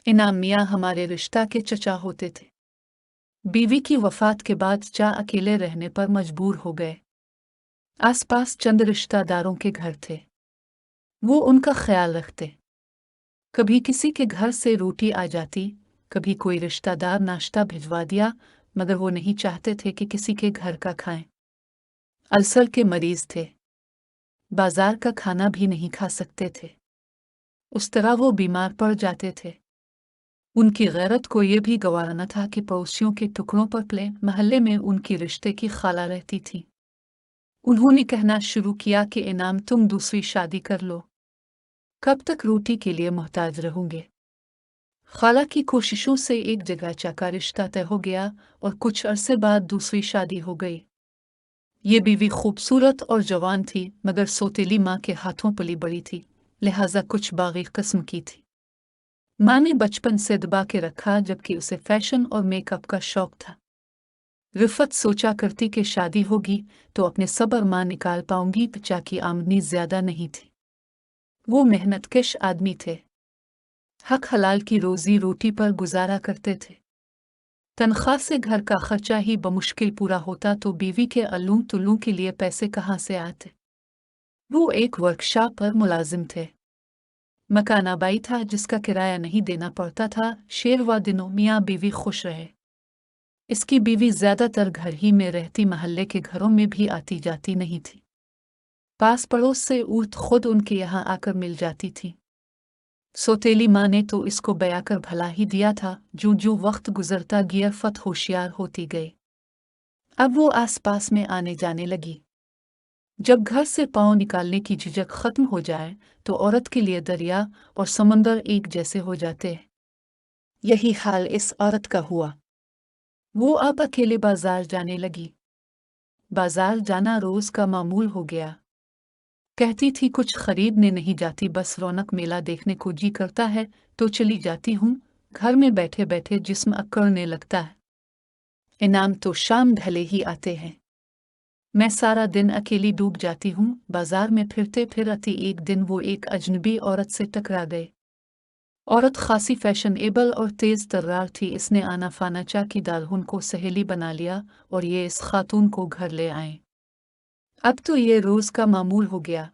इनाम मियाँ हमारे रिश्ता के चचा होते थे। बीवी की वफात के बाद चा अकेले रहने पर मजबूर हो गए। आसपास चंद रिश्तेदारों के घर थे, वो उनका ख्याल रखते। कभी किसी के घर से रोटी आ जाती, कभी कोई रिश्तेदार नाश्ता भिजवा दिया, मगर वो नहीं चाहते थे कि किसी के घर का खाएं। अल्सर के मरीज थे, बाजार का खाना भी नहीं खा सकते थे। उस तरह वो बीमार पड़ जाते थे। उनकी गैरत को ये भी गवारा न था कि पड़ोसियों के टुकड़ों पर प्ले महल्ले में उनकी रिश्ते की खाला रहती थी। उन्होंने कहना शुरू किया कि इनाम तुम दूसरी शादी कर लो, कब तक रोटी के लिए मोहताज रहोगे। खाला की कोशिशों से एक जगह का रिश्ता तय हो गया और कुछ अरसे बाद दूसरी शादी हो गई। ये बीवी खूबसूरत और जवान थी, मगर सौतेली माँ के हाथों पली बड़ी थी, लिहाजा कुछ बागी किस्म की थी। माँ ने बचपन से दबा के रखा, जबकि उसे फैशन और मेकअप का शौक था। रिफत सोचा करती कि शादी होगी तो अपने सब्र माँ निकाल पाऊंगी, पिता की आमदनी ज्यादा नहीं थी। वो मेहनतकश आदमी थे, हक हलाल की रोजी रोटी पर गुजारा करते थे। तनख्वाह से घर का खर्चा ही बमुश्किल पूरा होता तो बीवी के अल्लूं तुल्लूं के लिए पैसे कहाँ से आते। वो एक वर्कशॉप पर मुलाजिम थे। मकान आबाई था जिसका किराया नहीं देना पड़ता था। शेरवा दिनों मियाँ बीवी खुश रहे। इसकी बीवी ज्यादातर घर ही में रहती, महल्ले के घरों में भी आती जाती नहीं थी। पास पड़ोस से ऊर्त खुद उनके यहाँ आकर मिल जाती थी। सौतेली माँ ने तो इसको बया कर भला ही दिया था। जो जो वक्त गुजरता गया फत होशियार होती गई। अब वो आसपास में आने जाने लगी। जब घर से पाँव निकालने की झिझक खत्म हो जाए तो औरत के लिए दरिया और समंदर एक जैसे हो जाते हैं। यही हाल इस औरत का हुआ। वो अब अकेले बाजार जाने लगी। बाजार जाना रोज का मामूल हो गया। कहती थी कुछ खरीदने नहीं जाती, बस रौनक मेला देखने को जी करता है तो चली जाती हूँ। घर में बैठे बैठे जिस्म अकड़ने लगता है। इनाम तो शाम ढले ही आते हैं। मैं सारा दिन अकेली डूब जाती हूँ। बाजार में फिरते फिरती एक दिन वो एक अजनबी औरत से टकरा गए। औरत खासी फैशनेबल और तेज तर्रार थी। इसने आना फाना चा की दाल्हुन को सहेली बना लिया और ये इस खातून को घर ले आए। अब तो ये रोज का मामूल हो गया।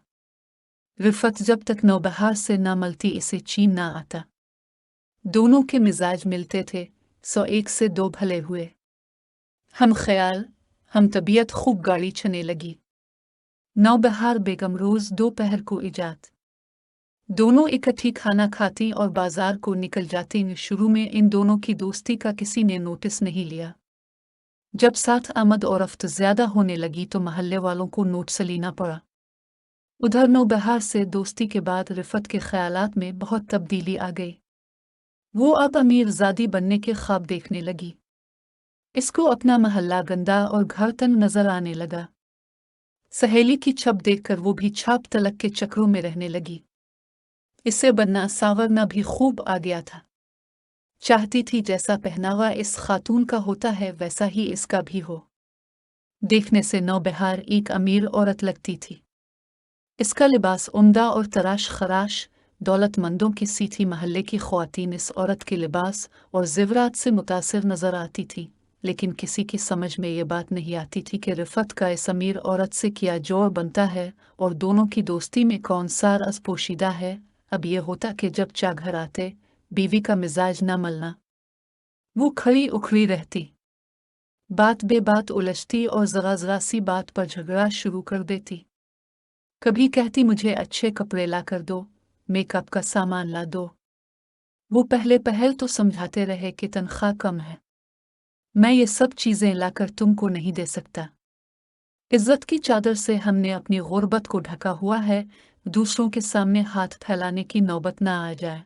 रिफत जब तक नौबहार से ना मलती इसे चीन ना आता। दोनों के मिजाज मिलते थे, सो एक से दो भले हुए। हम ख्याल हम तबीयत खूब गाड़ी छने लगी। नौबहार बेगम रोज दोपहर को इजात। दोनों इकट्ठी खाना खाती और बाजार को निकल जाती। शुरू में इन दोनों की दोस्ती का किसी ने नोटिस नहीं लिया। जब साथ आमद और रफ्त ज्यादा होने लगी तो महल्ले वालों को नोट से लेना पड़ा। उधर नौबहार से दोस्ती के बाद रिफत के ख्यालात में बहुत तब्दीली आ गई। वो अब अमीरजादी बनने के ख्वाब देखने लगी। इसको अपना महल्ला गंदा और घर तंग नजर आने लगा। सहेली की छप देखकर वो भी छाप तलक के चक्रों में रहने लगी। इससे बनना सांवरना भी खूब आ गया था। चाहती थी जैसा पहनावा इस खातून का होता है वैसा ही इसका भी हो। देखने से नौबहार एक अमीर औरत लगती थी। इसका लिबास उम्दा और तराश खराश दौलतमंदों की सी थी। महल्ले की ख्वातीन इस औरत के लिबास और ज़ेवरात से मुतासिर नजर आती थी, लेकिन किसी की समझ में ये बात नहीं आती थी कि रिफत का इस अमीर औरत से क्या जोड़ बनता है और दोनों की दोस्ती में कौन सा राज पोशीदा है। अब ये होता कि जब चा घर आते बीवी का मिजाज न मलना। वो खड़ी उखड़ी रहती, बात बेबात उलझती और जरा जरा सी बात पर झगड़ा शुरू कर देती। कभी कहती मुझे अच्छे कपड़े ला कर दो, मेकअप का सामान ला दो। वो पहले पहल तो समझाते रहे कि तनख्वाह कम है, मैं ये सब चीजें लाकर तुमको नहीं दे सकता। इज्जत की चादर से हमने अपनी गुर्बत को ढका हुआ है, दूसरों के सामने हाथ फैलाने की नौबत ना आ जाए।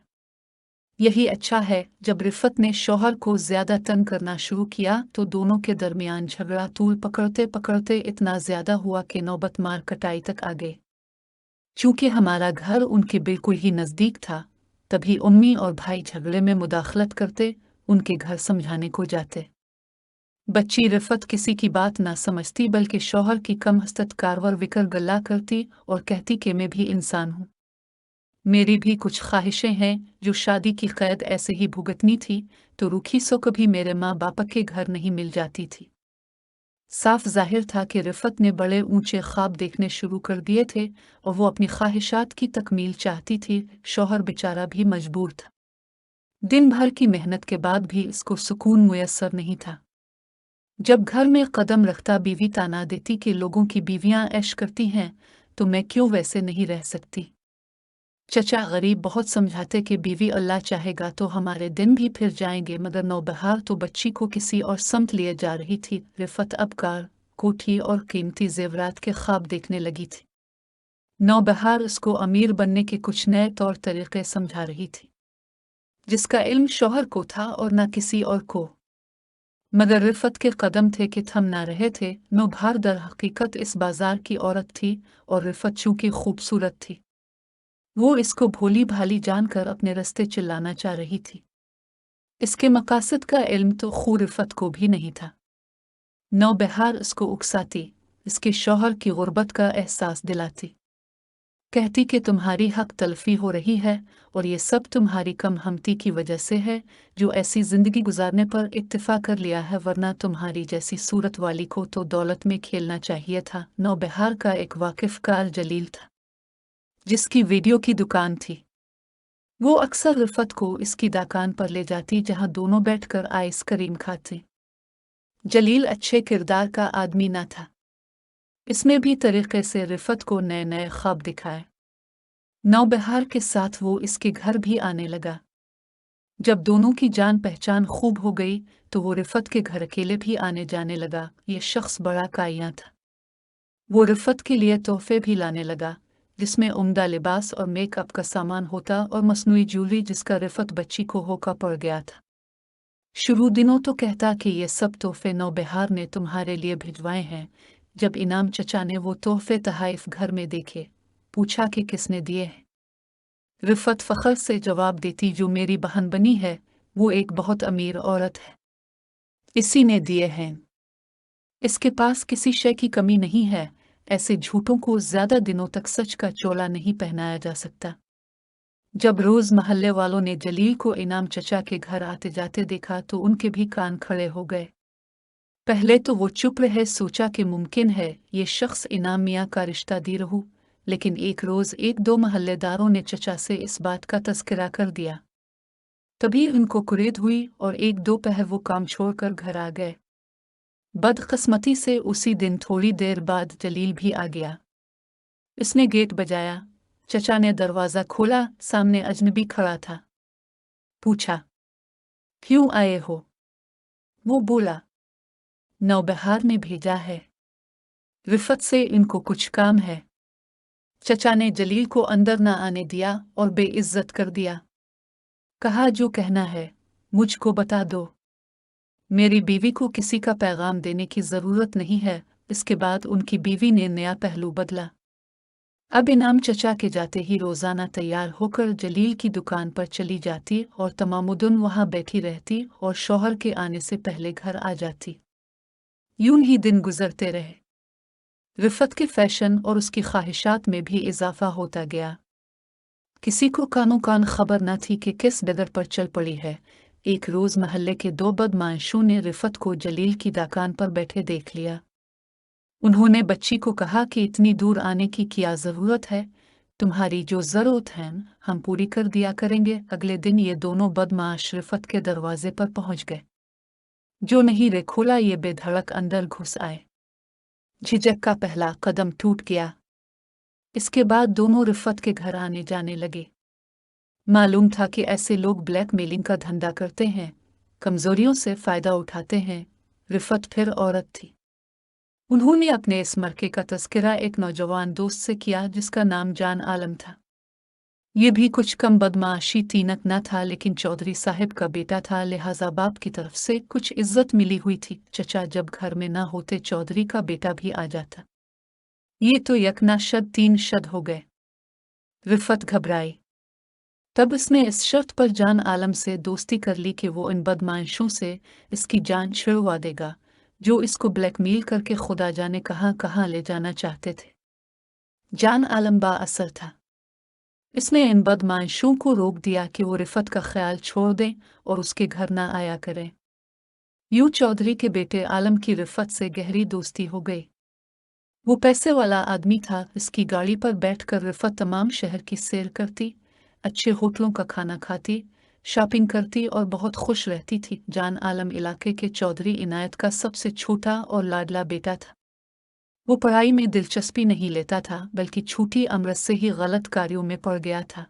यही अच्छा है। जब रिफत ने शौहर को ज्यादा तंग करना शुरू किया तो दोनों के दरमियान झगड़ा तूल पकड़ते पकड़ते इतना ज्यादा हुआ कि नौबत मार कटाई तक आ गई। चूंकि हमारा घर उनके बिल्कुल ही नजदीक था, तभी उम्मी और भाई झगड़े में मुदाखलत करते, उनके घर समझाने को जाते। बच्ची रिफत किसी की बात ना समझती, बल्कि शौहर की कम हस्तत कारवर विकर गल्ला करती और कहती कि मैं भी इंसान हूँ। मेरी भी कुछ ख्वाहिशें हैं जो शादी की कैद ऐसे ही भुगतनी थी तो रूखी सो कभी मेरे माँ बाप के घर नहीं मिल जाती थी। साफ जाहिर था कि रिफत ने बड़े ऊंचे ख्वाब देखने शुरू कर दिए थे और वो अपनी ख्वाहिशात की तकमील चाहती थी। शौहर बेचारा भी मजबूर था। दिन भर की मेहनत के बाद भी इसको सुकून मुयस्सर नहीं था। जब घर में कदम रखता बीवी ताना देती कि लोगों की बीवियां ऐश करती हैं तो मैं क्यों वैसे नहीं रह सकती। चचा गरीब बहुत समझाते कि बीवी अल्लाह चाहेगा तो हमारे दिन भी फिर जाएंगे, मगर नौबहार तो बच्ची को किसी और समत लिए जा रही थी। रिफत अब कार, कोठी और कीमती जेवरात के ख्वाब देखने लगी थी। नौबहार उसको अमीर बनने के कुछ नए तौर तरीके समझा रही थी, जिसका इल्म शौहर को था और न किसी और को। मगर रिफत के कदम थे कि थम ना रहे थे। नौबहार दर हकीकत इस बाजार की औरत थी और रिफत चूंकि खूबसूरत थी, वो इसको भोली भाली जानकर अपने रस्ते चिल्लाना चाह रही थी। इसके मकासद का इल्म तो खू रिफत को भी नहीं था। नौबहार उसको उकसाती, इसके शौहर की गुर्बत का एहसास दिलाती, कहती कि तुम्हारी हक तलफी हो रही है और ये सब तुम्हारी कम हमती की वजह से है जो ऐसी जिंदगी गुजारने पर इत्तिफा कर लिया है, वरना तुम्हारी जैसी सूरत वाली को तो दौलत में खेलना चाहिए था। नौबहार का एक वाकिफ कार जलील था, जिसकी वीडियो की दुकान थी। वो अक्सर रिफत को इसकी दुकान पर ले जाती जहां दोनों बैठकर आइसक्रीम खाते। जलील अच्छे किरदार का आदमी न था। इसमें भी तरीके से रिफत को नए नए ख्वाब दिखाए। नौबहार के साथ वो इसके घर भी आने लगा। जब दोनों की जान पहचान खूब हो गई तो वो रिफत के घर अकेले भी आने जाने लगा। ये शख्स बड़ा काया था। वो रिफत के लिए तोहफे भी लाने लगा, जिसमें उम्दा लिबास और मेकअप का सामान होता और मसनूई ज्वेलरी, जिसका रिफत बच्ची को होका पड़ गया था। शुरू दिनों तो कहता कि ये सब तोहफे नौबहार ने तुम्हारे लिए भिजवाए हैं। जब इनाम चचा ने वो तोहफे तहाइफ घर में देखे, पूछा कि किसने दिए हैं। रिफत फखर से जवाब देती, जो मेरी बहन बनी है, वो एक बहुत अमीर औरत है, इसी ने दिए हैं। इसके पास किसी शय की कमी नहीं है। ऐसे झूठों को ज्यादा दिनों तक सच का चोला नहीं पहनाया जा सकता। जब रोज महल्ले वालों ने जलील को इनाम चचा के घर आते जाते देखा तो उनके भी कान खड़े हो गए। पहले तो वो चुप रहे, सोचा कि मुमकिन है ये शख्स इनाम मियाँ का रिश्ता दी रहू, लेकिन एक रोज एक दो महल्लेदारों ने चचा से इस बात का तज़किरा कर दिया। तभी उनको कुरेद हुई और एक दो पहर वो काम छोड़कर घर आ गए। बदकिस्मती से उसी दिन थोड़ी देर बाद जलील भी आ गया। इसने गेट बजाया। चचा ने दरवाज़ा खोला, सामने अजनबी खड़ा था। पूछा, क्यों आए हो? वो बोला, नौबहार ने भेजा है। रिफत से इनको कुछ काम है। चचा ने जलील को अंदर न आने दिया और बेइज्जत कर दिया। कहा, जो कहना है मुझको बता दो। मेरी बीवी को किसी का पैगाम देने की ज़रूरत नहीं है। इसके बाद उनकी बीवी ने नया पहलू बदला। अब इनाम चचा के जाते ही रोज़ाना तैयार होकर जलील की दुकान पर चली जाती और तमामुदन वहाँ बैठी रहती और शौहर के आने से पहले घर आ जाती। यूं ही दिन गुजरते रहे। रिफत के फैशन और उसकी ख्वाहिशात में भी इजाफा होता गया। किसी को कानो कान खबर न थी कि किस डगर पर चल पड़ी है। एक रोज़ महल्ले के दो बदमाशों ने रिफत को जलील की दुकान पर बैठे देख लिया। उन्होंने बच्ची को कहा कि इतनी दूर आने की क्या ज़रूरत है, तुम्हारी जो ज़रूरत है हम पूरी कर दिया करेंगे। अगले दिन ये दोनों बदमाश रिफत के दरवाजे पर पहुंच गए। जो नहीं रे खोला, ये बेधड़क अंदर घुस आए। झिझक का पहला कदम टूट गया। इसके बाद दोनों रिफत के घर आने जाने लगे। मालूम था कि ऐसे लोग ब्लैकमेलिंग का धंधा करते हैं, कमजोरियों से फायदा उठाते हैं। रिफत फिर औरत थी। उन्होंने अपने इस मरके का तज़किरा एक नौजवान दोस्त से किया जिसका नाम जान आलम था। ये भी कुछ कम बदमाशी तीनक न था, लेकिन चौधरी साहब का बेटा था, लिहाजा बाप की तरफ से कुछ इज्जत मिली हुई थी। चचा जब घर में न होते चौधरी का बेटा भी आ जाता। ये तो यकना शद तीन शद हो गए। रिफत घबराई। तब उसने इस शर्त पर जान आलम से दोस्ती कर ली कि वो इन बदमाशों से इसकी जान छुड़वा देगा, जो इसको ब्लैकमेल करके खुदा जाने कहाँ कहाँ ले जाना चाहते थे। जान आलम बा असर था। इसने इन बदमाशों को रोक दिया कि वो रिफत का ख्याल छोड़ दें और उसके घर ना आया करें। यूं चौधरी के बेटे आलम की रिफत से गहरी दोस्ती हो गई। वो पैसे वाला आदमी था। इसकी गाड़ी पर बैठकर रिफत तमाम शहर की सैर करती, अच्छे होटलों का खाना खाती, शॉपिंग करती और बहुत खुश रहती थी। जान आलम इलाके के चौधरी इनायत का सबसे छोटा और लाडला बेटा था। वो पढ़ाई में दिलचस्पी नहीं लेता था, बल्कि छोटी उम्र से ही गलत कार्यों में पड़ गया था।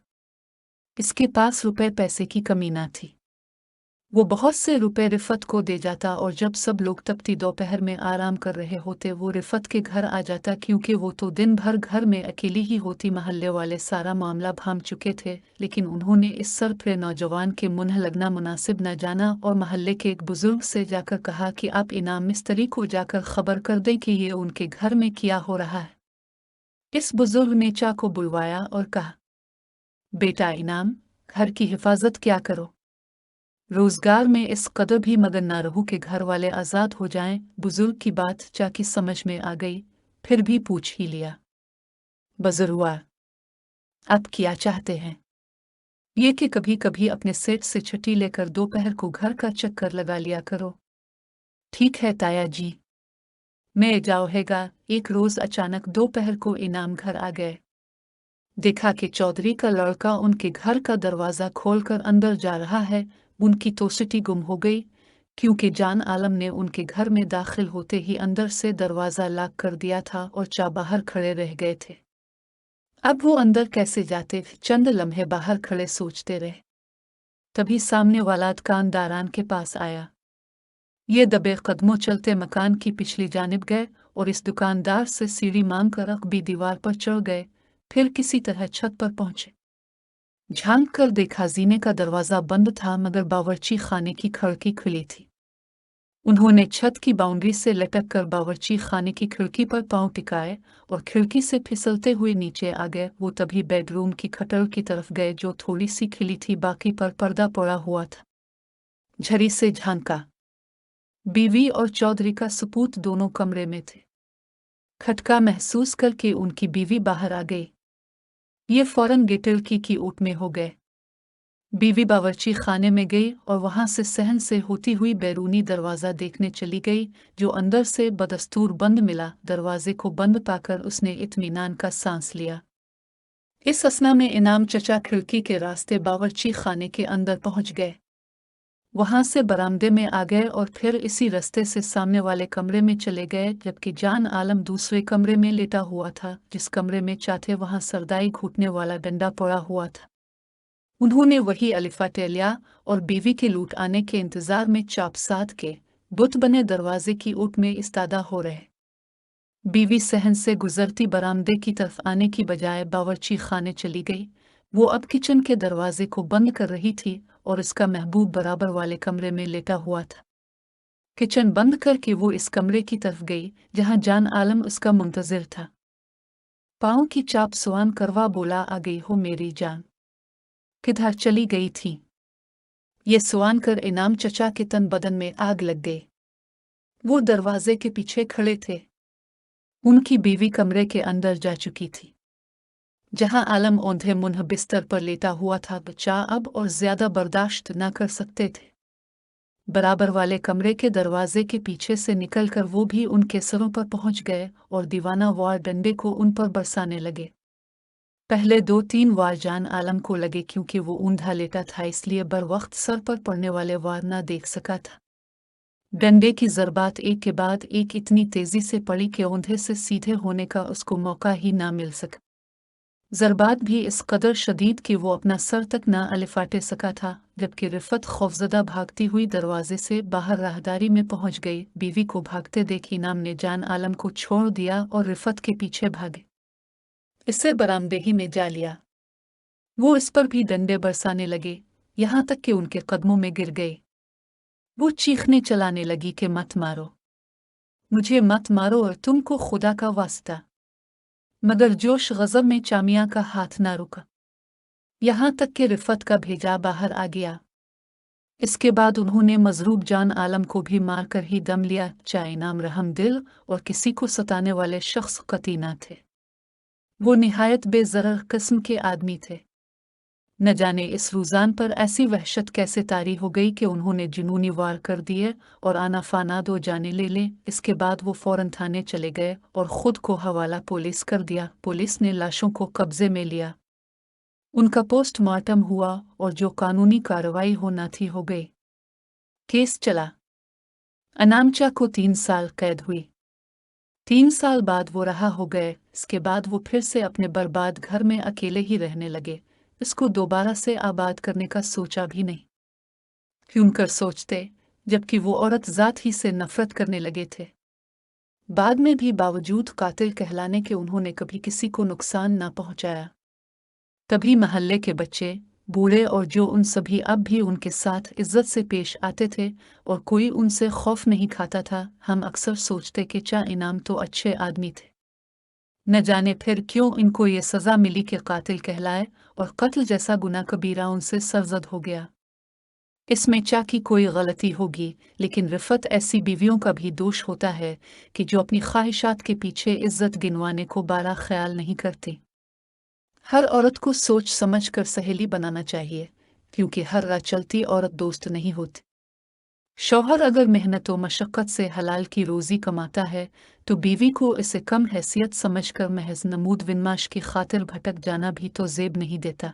इसके पास रुपए पैसे की कमी ना थी। वो बहुत से रुपए रिफत को दे जाता और जब सब लोग तपती दोपहर में आराम कर रहे होते वो रिफत के घर आ जाता, क्योंकि वो तो दिन भर घर में अकेली ही होती। महल्ले वाले सारा मामला भांप चुके थे, लेकिन उन्होंने इस सरफरे नौजवान के मुंह लगना मुनासिब न जाना और महल्ले के एक बुजुर्ग से जाकर कहा कि आप इनाम मिस्त्री को जाकर खबर कर दें कि ये उनके घर में क्या हो रहा है। इस बुजुर्ग ने चा को बुलवाया और कहा, बेटा इनाम, घर की हिफाजत क्या करो, रोजगार में इस कदर भी मगन ना रहूं कि घर वाले आज़ाद हो जाएं। बुजुर्ग की बात चा की समझ में आ गई, फिर भी पूछ ही लिया, बजरुआ, आप क्या चाहते हैं? ये कि कभी कभी अपने सेठ से छुट्टी लेकर दोपहर को घर का चक्कर लगा लिया करो। ठीक है ताया जी, मैं जाऊँगा। एक रोज अचानक दोपहर को इनाम घर आ गए। देखा कि चौधरी का लड़का उनके घर का दरवाजा खोलकर अंदर जा रहा है। उनकी तोसिटी गुम हो गई, क्योंकि जान आलम ने उनके घर में दाखिल होते ही अंदर से दरवाजा लॉक कर दिया था और चा बाहर खड़े रह गए थे। अब वो अंदर कैसे जाते? चंद लम्हे बाहर खड़े सोचते रहे। तभी सामने वाला दुकानदारान के पास आया। ये दबे कदमों चलते मकान की पिछली जानिब गए और इस दुकानदार से सीढ़ी मांग कर अकबी दीवार पर चढ़ गए। फिर किसी तरह छत पर पहुंचे। झांक कर देखा, जीने का दरवाजा बंद था, मगर बावर्ची खाने की खिड़की खुली थी। उन्होंने छत की बाउंड्री से लटक कर बावर्ची खाने की खिड़की पर पांव टिकाए और खिड़की से फिसलते हुए नीचे आ गए। वो तभी बेडरूम की खटर की तरफ गए, जो थोड़ी सी खिली थी, बाकी पर पर्दा पड़ा हुआ था। झरी से झांका। बीवी और चौधरी का सपूत दोनों कमरे में थे। खटका महसूस करके उनकी बीवी बाहर आ गई। ये फौरन गिटल की ऊट में हो गए। बीवी बावर्ची खाने में गई और वहां से सहन से होती हुई बैरूनी दरवाज़ा देखने चली गई, जो अंदर से बदस्तूर बंद मिला। दरवाजे को बंद पाकर उसने इत्मीनान का सांस लिया। इस असना में इनाम चचा खिड़की के रास्ते बावर्ची खाने के अंदर पहुंच गए। वहां से बरामदे में आ गए और फिर इसी रास्ते से सामने वाले कमरे में चले गए, जबकि जान आलम दूसरे कमरे में लेटा हुआ था। जिस कमरे में चाथे वहां सरदाई घुटने वाला डंडा पड़ा हुआ था। उन्होंने वही अलिफाटे लिया और बीवी के लूट आने के इंतजार में चाप साध के बुत बने दरवाजे की ऊट में इस्तादा हो रहे। बीवी सहन से गुजरती बरामदे की तरफ आने की बजाय बावर्ची खाने चली गई। वो अब किचन के दरवाजे को बंद कर रही थी और इसका महबूब बराबर वाले कमरे में लेटा हुआ था। किचन बंद करके वो इस कमरे की तरफ गई जहां जान आलम उसका मुंतजिर था। पाँव की चाप सुआन करवा बोला, आ गई हो मेरी जान, किधर चली गई थी? ये सुआन कर इनाम चचा के तन बदन में आग लग गई। वो दरवाजे के पीछे खड़े थे। उनकी बीवी कमरे के अंदर जा चुकी थी। जहां आलम औंधे मुंह बिस्तर पर लेटा हुआ था, बच्चा अब और ज्यादा बर्दाश्त न कर सकते थे। बराबर वाले कमरे के दरवाजे के पीछे से निकलकर वो भी उनके सरों पर पहुंच गए और दीवाना वार डंडे को उन पर बरसाने लगे। पहले 2-3 वार जान आलम को लगे, क्योंकि वो ऊंधा लेटा था, इसलिए बर वक्त सर पर पड़ने वाले वार ना देख सका था। डंडे की ज़रबात एक के बाद एक इतनी तेजी से पड़ी कि औंधे से सीधे होने का उसको मौका ही ना मिल सका। ज़रबात भी इस कदर शदीद कि वो अपना सर तक ना अलिफाटे सका था। जबकि रिफत खौफजदा भागती हुई दरवाजे से बाहर राहदारी में पहुंच गई। बीवी को भागते देख इनाम ने जान आलम को छोड़ दिया और रिफत के पीछे भागे। इससे बरामदेही में जा लिया। वो इस पर भी डंडे बरसाने लगे, यहाँ तक कि उनके कदमों में गिर गए। वो चीखने चलाने लगी कि मत मारो, मुझे मत मारो और तुमको खुदा का वास्ता। मगर जोश गज़ब में चामिया का हाथ ना रुका, यहाँ तक कि रिफत का भेजा बाहर आ गया। इसके बाद उन्होंने मजरूब जान आलम को भी मार कर ही दम लिया। चाहे इनाम रहम दिल और किसी को सताने वाले शख्स कती ना थे। वो निहायत बेज़रर किस्म के आदमी थे। न जाने इस रुझान पर ऐसी वहशत कैसे तारी हो गई कि उन्होंने जुनूनी वार कर दिए और आना फाना दो जाने ले लें। इसके बाद वो फौरन थाने चले गए और खुद को हवाला पुलिस कर दिया। पुलिस ने लाशों को कब्जे में लिया, उनका पोस्टमार्टम हुआ और जो कानूनी कार्रवाई होना थी हो गई। केस चला। अनामचा को 3 साल कैद हुई। 3 साल बाद वो रहा हो गए। इसके बाद वो फिर से अपने बर्बाद घर में अकेले ही रहने लगे। इसको दोबारा से आबाद करने का सोचा भी नहीं। क्यों कर सोचते, जबकि वो औरत ज़ात ही से नफरत करने लगे थे। बाद में भी बावजूद कातिल कहलाने के उन्होंने कभी किसी को नुकसान ना पहुंचाया। तभी महल्ले के बच्चे, बूढ़े और जो उन सभी अब भी उनके साथ इज्जत से पेश आते थे और कोई उनसे खौफ नहीं खाता था। हम अक्सर सोचते कि चा इनाम तो अच्छे आदमी थे, न जाने फिर क्यों इनको ये सज़ा मिली कि कातिल कहलाए और कत्ल जैसा गुनाह कबीरा उनसे सरजद हो गया। इसमें चा की कोई गलती होगी, लेकिन रिफत ऐसी बीवियों का भी दोष होता है कि जो अपनी ख्वाहिशात के पीछे इज्जत गिनवाने को बारा ख्याल नहीं करती। हर औरत को सोच समझ कर सहेली बनाना चाहिए, क्योंकि हर राह चलती औरत दोस्त नहीं होती। शौहर अगर मेहनत व मशक्क़त से हलाल की रोज़ी कमाता है तो बीवी को इसे कम हैसियत समझकर महज नमूद विनमाश की खातिर भटक जाना भी तो ज़ेब नहीं देता।